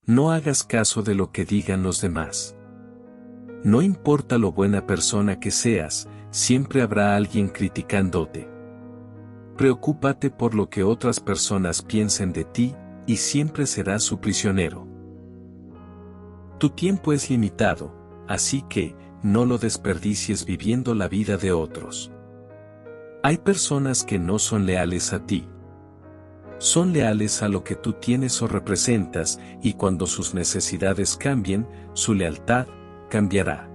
No hagas caso de lo que digan los demás. No importa lo buena persona que seas, siempre habrá alguien criticándote. Preocúpate por lo que otras personas piensen de ti, y siempre serás su prisionero. Tu tiempo es limitado, así que, no lo desperdicies viviendo la vida de otros. Hay personas que no son leales a ti. Son leales a lo que tú tienes o representas, y cuando sus necesidades cambien, su lealtad cambiará.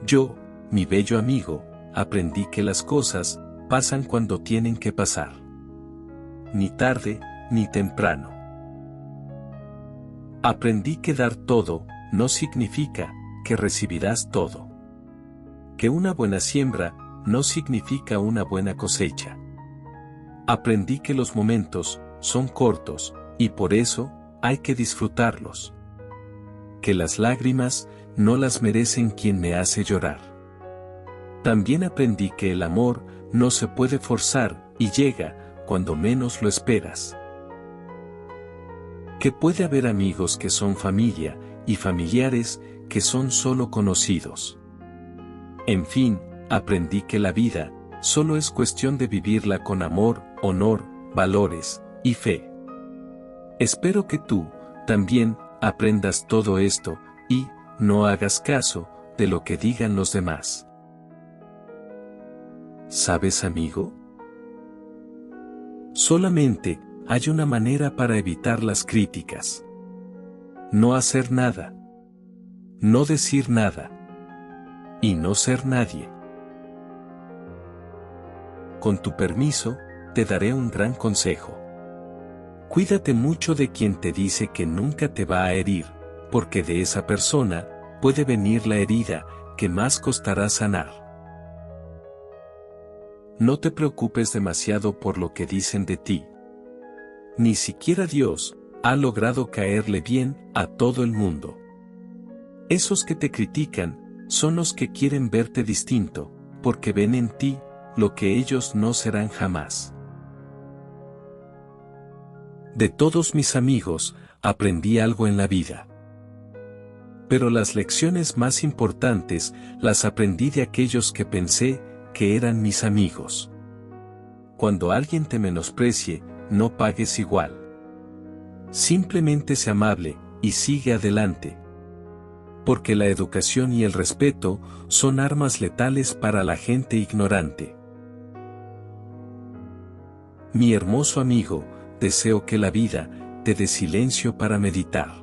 Yo, mi bello amigo, aprendí que las cosas pasan cuando tienen que pasar. Ni tarde, ni temprano. Aprendí que dar todo no significa que recibirás todo. Que una buena siembra no significa una buena cosecha. Aprendí que los momentos son cortos, y por eso hay que disfrutarlos. Que las lágrimas no las merecen quien me hace llorar. También aprendí que el amor no se puede forzar y llega cuando menos lo esperas. Que puede haber amigos que son familia y familiares que son solo conocidos. En fin, aprendí que la vida solo es cuestión de vivirla con amor, honor, valores y fe. Espero que tú también aprendas todo esto y no hagas caso de lo que digan los demás. ¿Sabes, amigo? Solamente hay una manera para evitar las críticas. No hacer nada. No decir nada. Y no ser nadie. Con tu permiso, te daré un gran consejo. Cuídate mucho de quien te dice que nunca te va a herir, porque de esa persona puede venir la herida que más costará sanar. No te preocupes demasiado por lo que dicen de ti. Ni siquiera Dios ha logrado caerle bien a todo el mundo. Esos que te critican son los que quieren verte distinto, porque ven en ti lo que ellos no serán jamás. De todos mis amigos, aprendí algo en la vida. Pero las lecciones más importantes las aprendí de aquellos que pensé que eran mis amigos. Cuando alguien te menosprecie, no pagues igual. Simplemente sé amable y sigue adelante. Porque la educación y el respeto son armas letales para la gente ignorante. Mi hermoso amigo, deseo que la vida te dé silencio para meditar.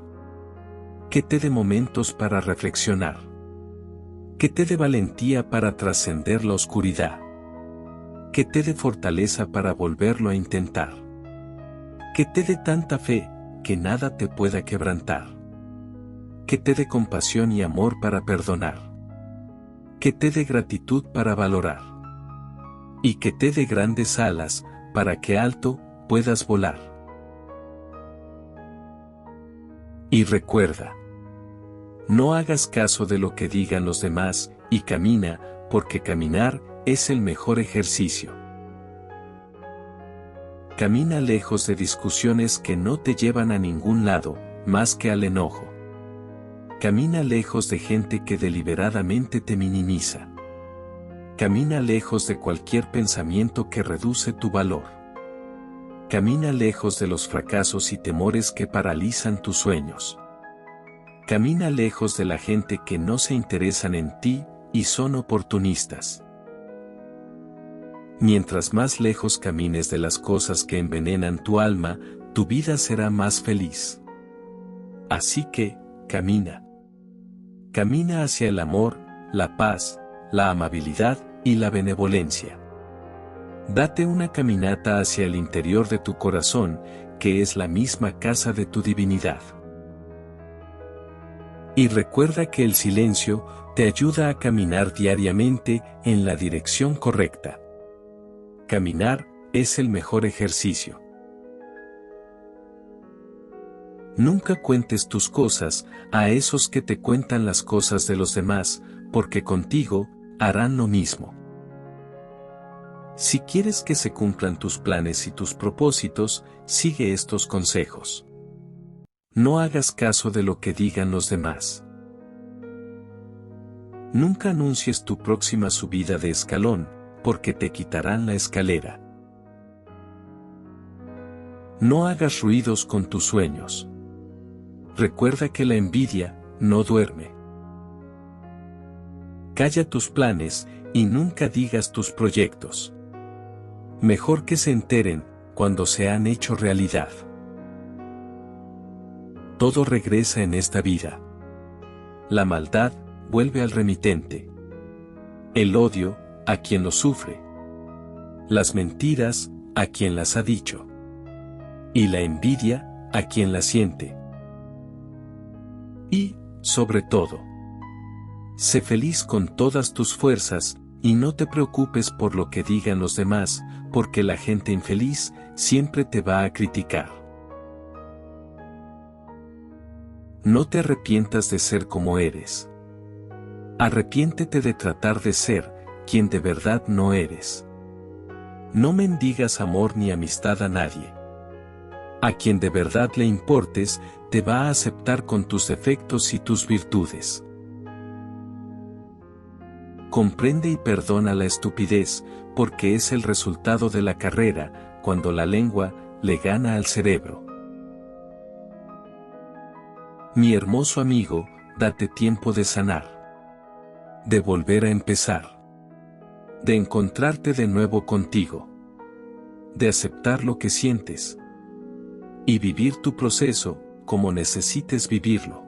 Que te dé momentos para reflexionar. Que te dé valentía para trascender la oscuridad. Que te dé fortaleza para volverlo a intentar. Que te dé tanta fe que nada te pueda quebrantar. Que te dé compasión y amor para perdonar. Que te dé gratitud para valorar. Y que te dé grandes alas para que alto puedas volar. Y recuerda, no hagas caso de lo que digan los demás, y camina, porque caminar es el mejor ejercicio. Camina lejos de discusiones que no te llevan a ningún lado, más que al enojo. Camina lejos de gente que deliberadamente te minimiza. Camina lejos de cualquier pensamiento que reduce tu valor. Camina lejos de los fracasos y temores que paralizan tus sueños. Camina lejos de la gente que no se interesan en ti y son oportunistas. Mientras más lejos camines de las cosas que envenenan tu alma, tu vida será más feliz. Así que, camina. Camina hacia el amor, la paz, la amabilidad y la benevolencia. Date una caminata hacia el interior de tu corazón, que es la misma casa de tu divinidad. Y recuerda que el silencio te ayuda a caminar diariamente en la dirección correcta. Caminar es el mejor ejercicio. Nunca cuentes tus cosas a esos que te cuentan las cosas de los demás, porque contigo harán lo mismo. Si quieres que se cumplan tus planes y tus propósitos, sigue estos consejos. No hagas caso de lo que digan los demás. Nunca anuncies tu próxima subida de escalón, porque te quitarán la escalera. No hagas ruidos con tus sueños. Recuerda que la envidia no duerme. Calla tus planes y nunca digas tus proyectos. Mejor que se enteren cuando se han hecho realidad. Todo regresa en esta vida. La maldad vuelve al remitente. El odio, a quien lo sufre. Las mentiras, a quien las ha dicho. Y la envidia, a quien la siente. Y, sobre todo, sé feliz con todas tus fuerzas, y no te preocupes por lo que digan los demás, porque la gente infeliz siempre te va a criticar. No te arrepientas de ser como eres. Arrepiéntete de tratar de ser quien de verdad no eres. No mendigas amor ni amistad a nadie. A quien de verdad le importes, te va a aceptar con tus defectos y tus virtudes. Comprende y perdona la estupidez, porque es el resultado de la carrera, cuando la lengua le gana al cerebro. Mi hermoso amigo, date tiempo de sanar. De volver a empezar. De encontrarte de nuevo contigo. De aceptar lo que sientes. Y vivir tu proceso, como necesites vivirlo.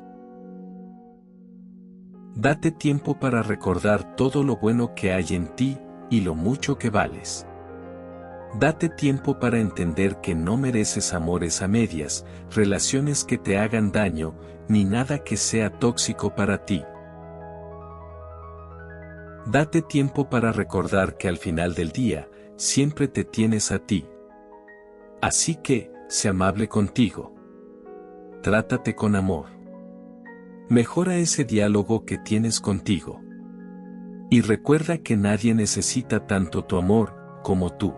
Date tiempo para recordar todo lo bueno que hay en ti, y lo mucho que vales. Date tiempo para entender que no mereces amores a medias, relaciones que te hagan daño, ni nada que sea tóxico para ti. Date tiempo para recordar que al final del día, siempre te tienes a ti. Así que, sé amable contigo. Trátate con amor. Mejora ese diálogo que tienes contigo. Y recuerda que nadie necesita tanto tu amor, como tú.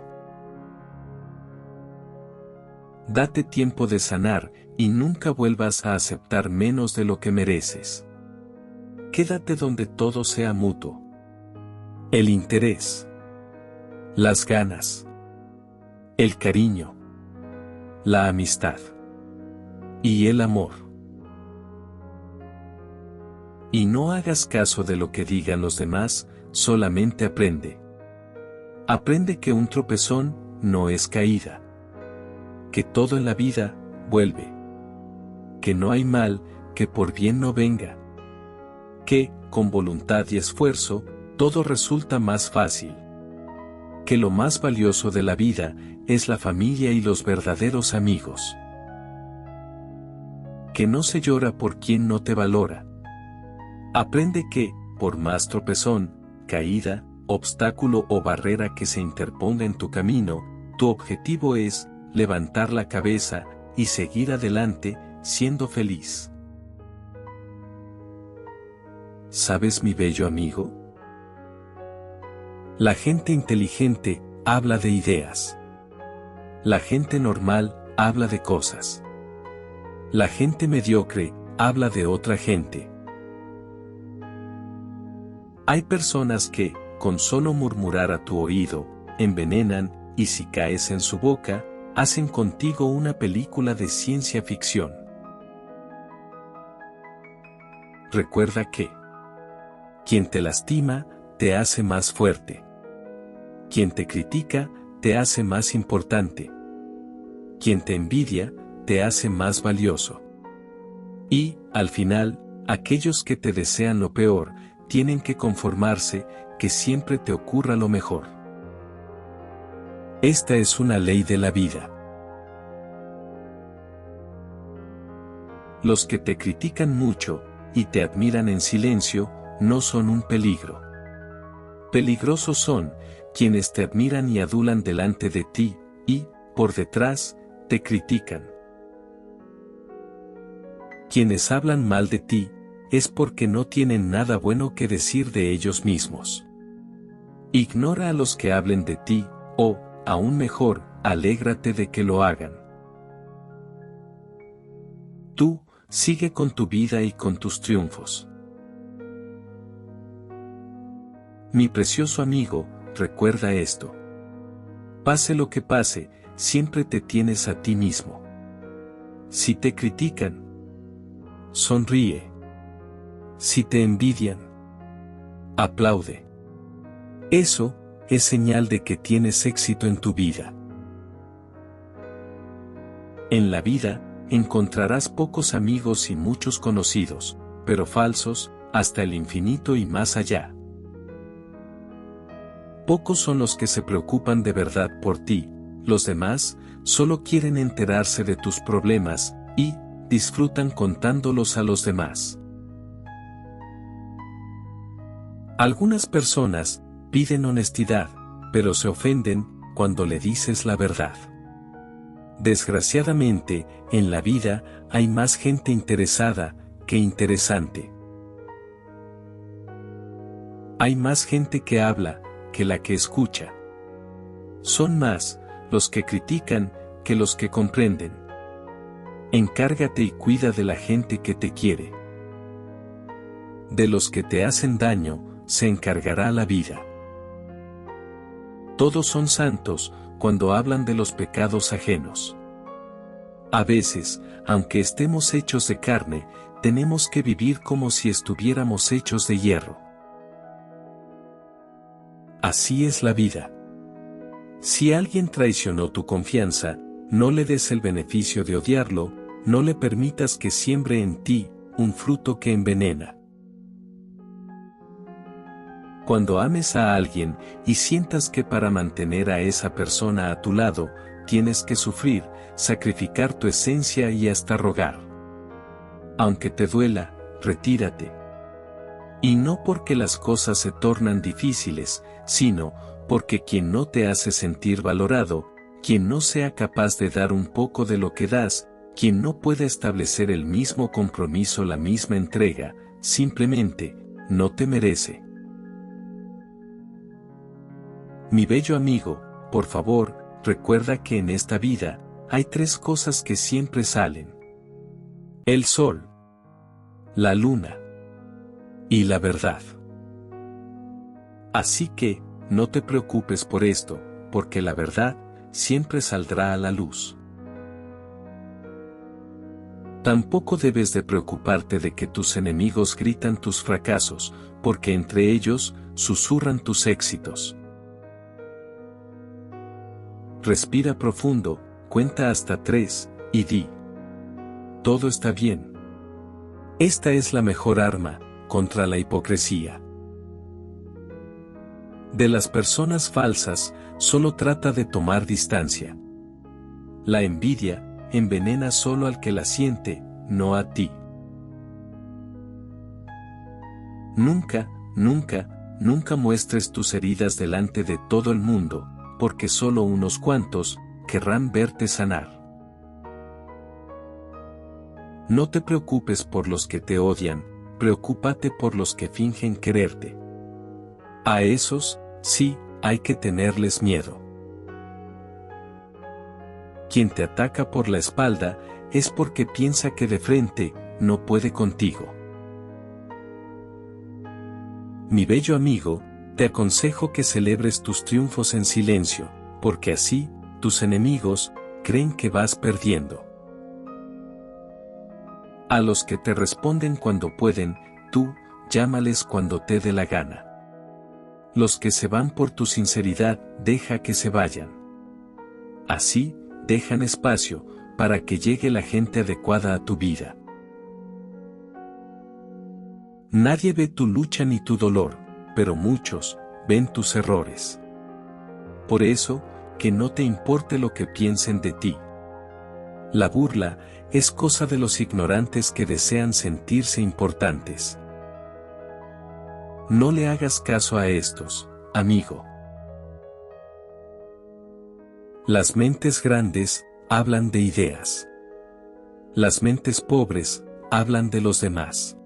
Date tiempo de sanar, y nunca vuelvas a aceptar menos de lo que mereces. Quédate donde todo sea mutuo. El interés. Las ganas. El cariño. La amistad. Y el amor. Y no hagas caso de lo que digan los demás, solamente aprende. Aprende que un tropezón no es caída. Que todo en la vida vuelve. Que no hay mal que por bien no venga. Que, con voluntad y esfuerzo, todo resulta más fácil. Que lo más valioso de la vida es la familia y los verdaderos amigos. Que no se llora por quien no te valora. Aprende que, por más tropezón, caída, obstáculo o barrera que se interponga en tu camino, tu objetivo es levantar la cabeza y seguir adelante, siendo feliz. ¿Sabes, mi bello amigo? La gente inteligente habla de ideas. La gente normal habla de cosas. La gente mediocre habla de otra gente. Hay personas que, con solo murmurar a tu oído, envenenan, y si caes en su boca, hacen contigo una película de ciencia ficción. Recuerda que quien te lastima, te hace más fuerte. Quien te critica, te hace más importante. Quien te envidia, te hace más valioso. Y, al final, aquellos que te desean lo peor, tienen que conformarse, que siempre te ocurra lo mejor. Esta es una ley de la vida. Los que te critican mucho, y te admiran en silencio, no son un peligro. Peligrosos son, quienes te admiran y adulan delante de ti, y, por detrás, te critican. Quienes hablan mal de ti, es porque no tienen nada bueno que decir de ellos mismos. Ignora a los que hablen de ti, o, aún mejor, alégrate de que lo hagan. Tú, sigue con tu vida y con tus triunfos. Mi precioso amigo, recuerda esto. Pase lo que pase, siempre te tienes a ti mismo. Si te critican, sonríe. Si te envidian, aplaude. Eso es señal de que tienes éxito en tu vida. En la vida, encontrarás pocos amigos y muchos conocidos, pero falsos, hasta el infinito y más allá. Pocos son los que se preocupan de verdad por ti, los demás solo quieren enterarse de tus problemas y disfrutan contándolos a los demás. Algunas personas piden honestidad, pero se ofenden cuando le dices la verdad. Desgraciadamente, en la vida hay más gente interesada que interesante. Hay más gente que habla que la que escucha. Son más los que critican que los que comprenden. Encárgate y cuida de la gente que te quiere. De los que te hacen daño, se encargará la vida. Todos son santos cuando hablan de los pecados ajenos. A veces, aunque estemos hechos de carne, tenemos que vivir como si estuviéramos hechos de hierro. Así es la vida. Si alguien traicionó tu confianza, no le des el beneficio de odiarlo, no le permitas que siembre en ti un fruto que envenena. Cuando ames a alguien y sientas que para mantener a esa persona a tu lado, tienes que sufrir, sacrificar tu esencia y hasta rogar. Aunque te duela, retírate. Y no porque las cosas se tornan difíciles, sino porque quien no te hace sentir valorado, quien no sea capaz de dar un poco de lo que das, quien no pueda establecer el mismo compromiso, la misma entrega, simplemente no te merece. Mi bello amigo, por favor, recuerda que en esta vida hay tres cosas que siempre salen: el sol, la luna y la verdad. Así que, no te preocupes por esto, porque la verdad siempre saldrá a la luz. Tampoco debes de preocuparte de que tus enemigos gritan tus fracasos, porque entre ellos susurran tus éxitos. Respira profundo, cuenta hasta 3, y di: todo está bien. Esta es la mejor arma contra la hipocresía. De las personas falsas, solo trata de tomar distancia. La envidia envenena solo al que la siente, no a ti. Nunca, nunca, nunca muestres tus heridas delante de todo el mundo, porque solo unos cuantos querrán verte sanar. No te preocupes por los que te odian, preocúpate por los que fingen quererte. A esos, sí, hay que tenerles miedo. Quien te ataca por la espalda, es porque piensa que de frente, no puede contigo. Mi bello amigo, te aconsejo que celebres tus triunfos en silencio, porque así, tus enemigos, creen que vas perdiendo. A los que te responden cuando pueden, tú, llámales cuando te dé la gana. Los que se van por tu sinceridad, deja que se vayan. Así, dejan espacio, para que llegue la gente adecuada a tu vida. Nadie ve tu lucha ni tu dolor, pero muchos ven tus errores. Por eso, que no te importe lo que piensen de ti. La burla es cosa de los ignorantes que desean sentirse importantes. No le hagas caso a estos, amigo. Las mentes grandes hablan de ideas. Las mentes pobres hablan de los demás.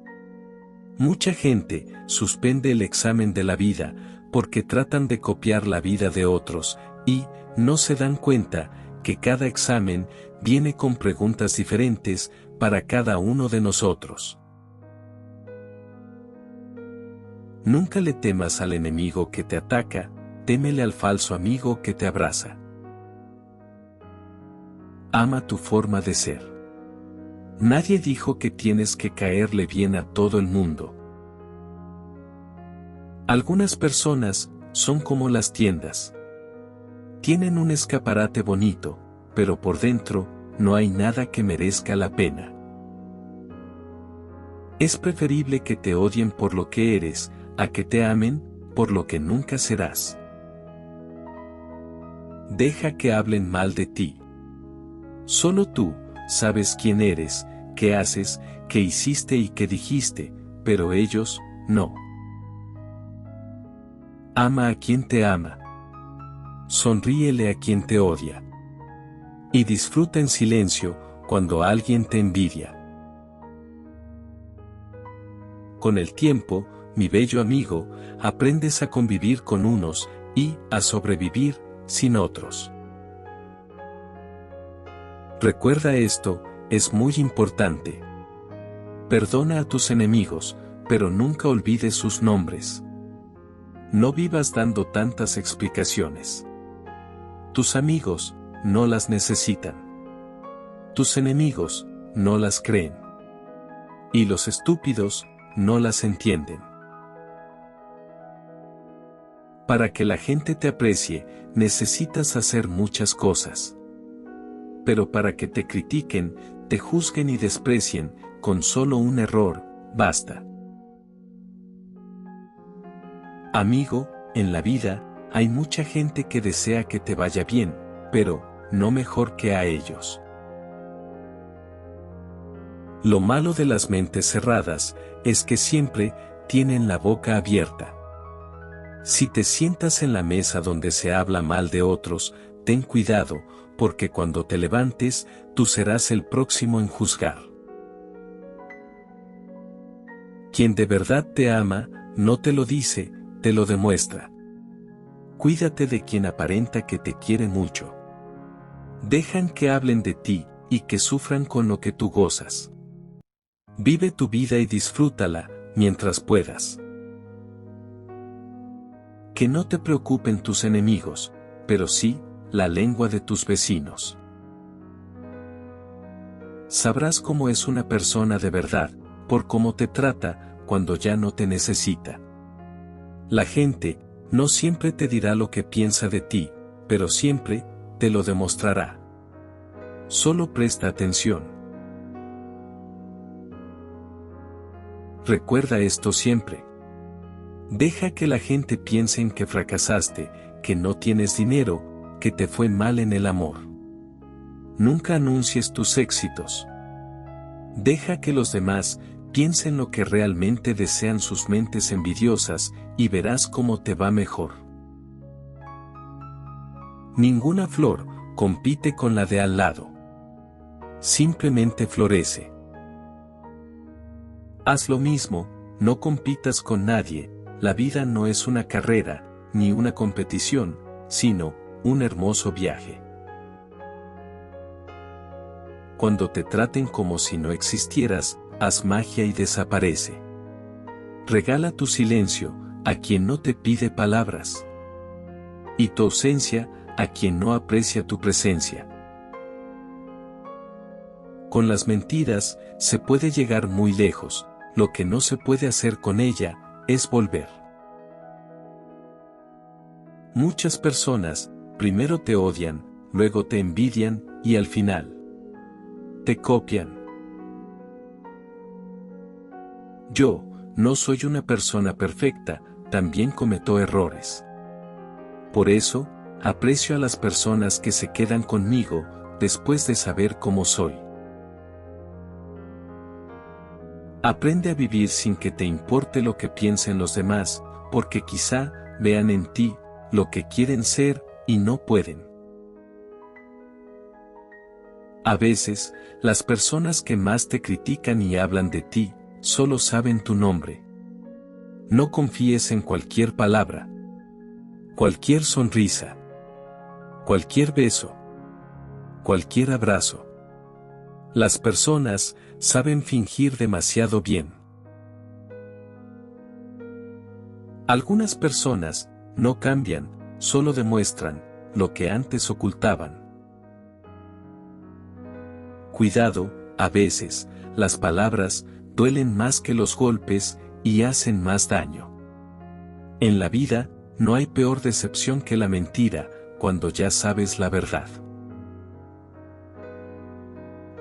Mucha gente suspende el examen de la vida porque tratan de copiar la vida de otros y no se dan cuenta que cada examen viene con preguntas diferentes, para cada uno de nosotros. Nunca le temas al enemigo que te ataca, témele al falso amigo que te abraza. Ama tu forma de ser. Nadie dijo que tienes que caerle bien a todo el mundo. Algunas personas son como las tiendas. Tienen un escaparate bonito, pero por dentro, no hay nada que merezca la pena. Es preferible que te odien por lo que eres, a que te amen, por lo que nunca serás. Deja que hablen mal de ti. Solo tú sabes quién eres, qué haces, qué hiciste y qué dijiste, pero ellos, no. Ama a quien te ama. Sonríele a quien te odia. Y disfruta en silencio cuando alguien te envidia. Con el tiempo, mi bello amigo, aprendes a convivir con unos y a sobrevivir sin otros. Recuerda esto, es muy importante. Perdona a tus enemigos, pero nunca olvides sus nombres. No vivas dando tantas explicaciones. Tus amigos no las necesitan. Tus enemigos no las creen. Y los estúpidos no las entienden. Para que la gente te aprecie, necesitas hacer muchas cosas. Pero para que te critiquen, te juzguen y desprecien, con solo un error, basta. Amigo, en la vida, hay mucha gente que desea que te vaya bien, pero no mejor que a ellos. Lo malo de las mentes cerradas es que siempre tienen la boca abierta. Si te sientas en la mesa donde se habla mal de otros, ten cuidado, porque cuando te levantes, tú serás el próximo en juzgar. Quien de verdad te ama, no te lo dice, te lo demuestra. Cuídate de quien aparenta que te quiere mucho. Dejan que hablen de ti, y que sufran con lo que tú gozas. Vive tu vida y disfrútala, mientras puedas. Que no te preocupen tus enemigos, pero sí, la lengua de tus vecinos. Sabrás cómo es una persona de verdad, por cómo te trata, cuando ya no te necesita. La gente, no siempre te dirá lo que piensa de ti, pero siempre, te lo demostrará. Solo presta atención. Recuerda esto siempre. Deja que la gente piense en que fracasaste, que no tienes dinero, que te fue mal en el amor. Nunca anuncies tus éxitos. Deja que los demás piensen lo que realmente desean sus mentes envidiosas, y verás cómo te va mejor. Ninguna flor compite con la de al lado. Simplemente florece. Haz lo mismo, no compitas con nadie, la vida no es una carrera, ni una competición, sino un hermoso viaje. Cuando te traten como si no existieras, haz magia y desaparece. Regala tu silencio a quien no te pide palabras. Y tu ausencia a quien no aprecia tu presencia. Con las mentiras se puede llegar muy lejos, lo que no se puede hacer con ella es volver. Muchas personas, primero te odian, luego te envidian, y al final te copian. Yo, no soy una persona perfecta, también cometo errores. Por eso, aprecio a las personas que se quedan conmigo, después de saber cómo soy. Aprende a vivir sin que te importe lo que piensen los demás, porque quizá vean en ti lo que quieren ser y no pueden. A veces, las personas que más te critican y hablan de ti, solo saben tu nombre. No confíes en cualquier palabra, cualquier sonrisa, cualquier beso, cualquier abrazo. Las personas Saben fingir demasiado bien. Algunas personas no cambian, solo demuestran lo que antes ocultaban. Cuidado, a veces, las palabras duelen más que los golpes y hacen más daño. En la vida, no hay peor decepción que la mentira, cuando ya sabes la verdad.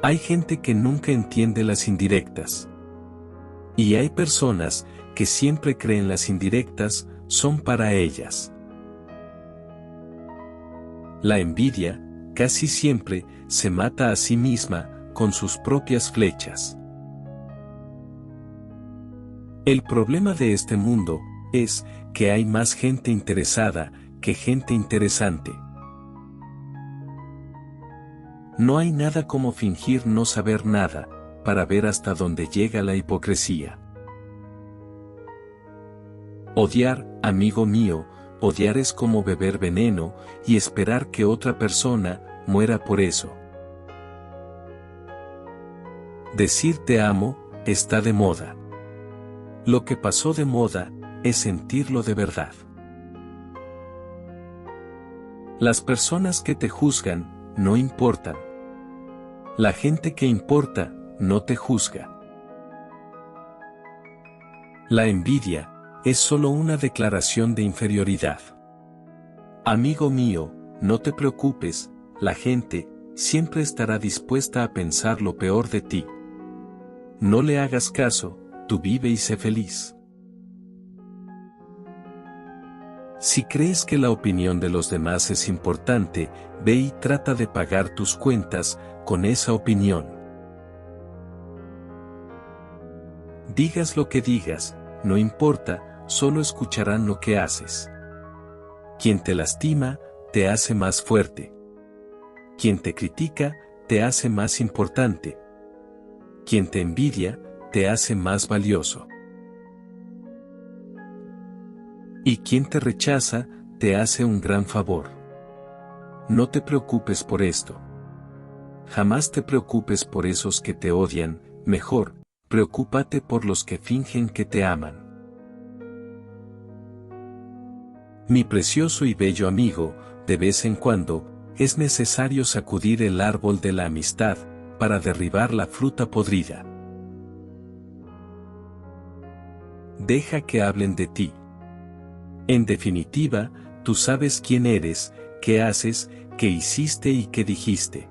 Hay gente que nunca entiende las indirectas. Y hay personas que siempre creen las indirectas son para ellas. La envidia, casi siempre, se mata a sí misma con sus propias flechas. El problema de este mundo es que hay más gente interesada que gente interesante. No hay nada como fingir no saber nada, para ver hasta dónde llega la hipocresía. Odiar, amigo mío, odiar es como beber veneno y esperar que otra persona muera por eso. Decir te amo está de moda. Lo que pasó de moda es sentirlo de verdad. Las personas que te juzgan no importan. La gente que importa no te juzga. La envidia es solo una declaración de inferioridad. Amigo mío, no te preocupes, la gente siempre estará dispuesta a pensar lo peor de ti. No le hagas caso, tú vive y sé feliz. Si crees que la opinión de los demás es importante, ve y trata de pagar tus cuentas con esa opinión. Digas lo que digas, no importa, solo escucharán lo que haces. Quien te lastima, te hace más fuerte. Quien te critica, te hace más importante. Quien te envidia, te hace más valioso. Y quien te rechaza, te hace un gran favor. No te preocupes por esto. Jamás te preocupes por esos que te odian, mejor, preocúpate por los que fingen que te aman. Mi precioso y bello amigo, de vez en cuando, es necesario sacudir el árbol de la amistad, para derribar la fruta podrida. Deja que hablen de ti. En definitiva, tú sabes quién eres, qué haces, qué hiciste y qué dijiste.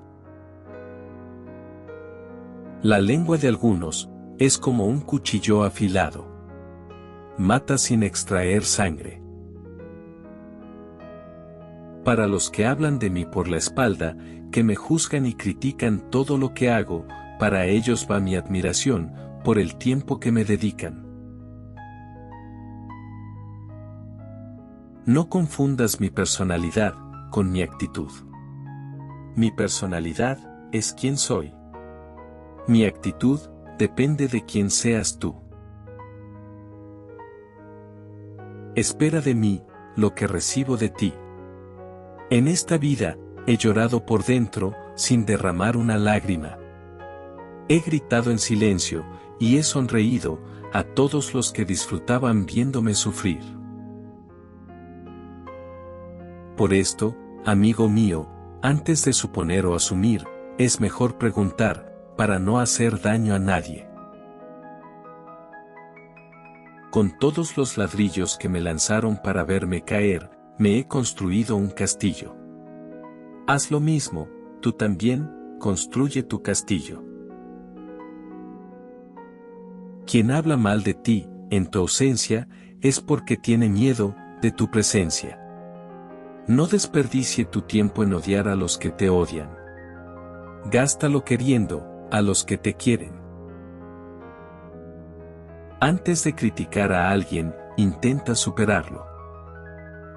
La lengua de algunos es como un cuchillo afilado. Mata sin extraer sangre. Para los que hablan de mí por la espalda, que me juzgan y critican todo lo que hago, para ellos va mi admiración, por el tiempo que me dedican. No confundas mi personalidad con mi actitud. Mi personalidad es quien soy. Mi actitud depende de quién seas tú. Espera de mí lo que recibo de ti. En esta vida, he llorado por dentro, sin derramar una lágrima. He gritado en silencio, y he sonreído a todos los que disfrutaban viéndome sufrir. Por esto, amigo mío, antes de suponer o asumir, es mejor preguntar, para no hacer daño a nadie. Con todos los ladrillos que me lanzaron para verme caer, me he construido un castillo. Haz lo mismo, tú también, construye tu castillo. Quien habla mal de ti, en tu ausencia, es porque tiene miedo de tu presencia. No desperdicie tu tiempo en odiar a los que te odian. Gástalo queriendo a los que te quieren. Antes de criticar a alguien, intenta superarlo.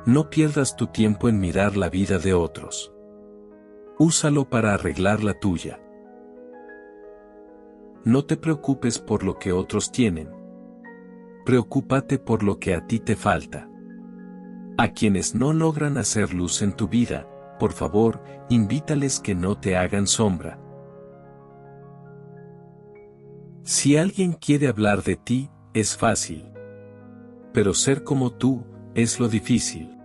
No pierdas tu tiempo en mirar la vida de otros. Úsalo para arreglar la tuya. No te preocupes por lo que otros tienen. Preocúpate por lo que a ti te falta. A quienes no logran hacer luz en tu vida, por favor, invítales que no te hagan sombra. Si alguien quiere hablar de ti, es fácil. Pero ser como tú, es lo difícil.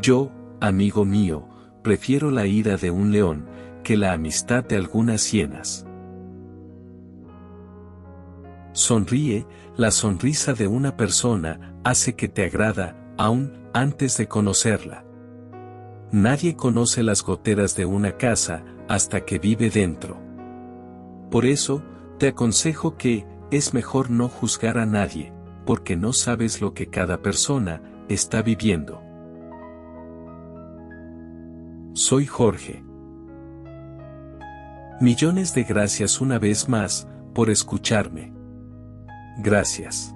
Yo, amigo mío, prefiero la ira de un león, que la amistad de algunas hienas. Sonríe, la sonrisa de una persona, hace que te agrada, aún antes de conocerla. Nadie conoce las goteras de una casa, hasta que vive dentro. Por eso, te aconsejo que, es mejor no juzgar a nadie, porque no sabes lo que cada persona está viviendo. Soy Jorge. Millones de gracias una vez más, por escucharme. Gracias.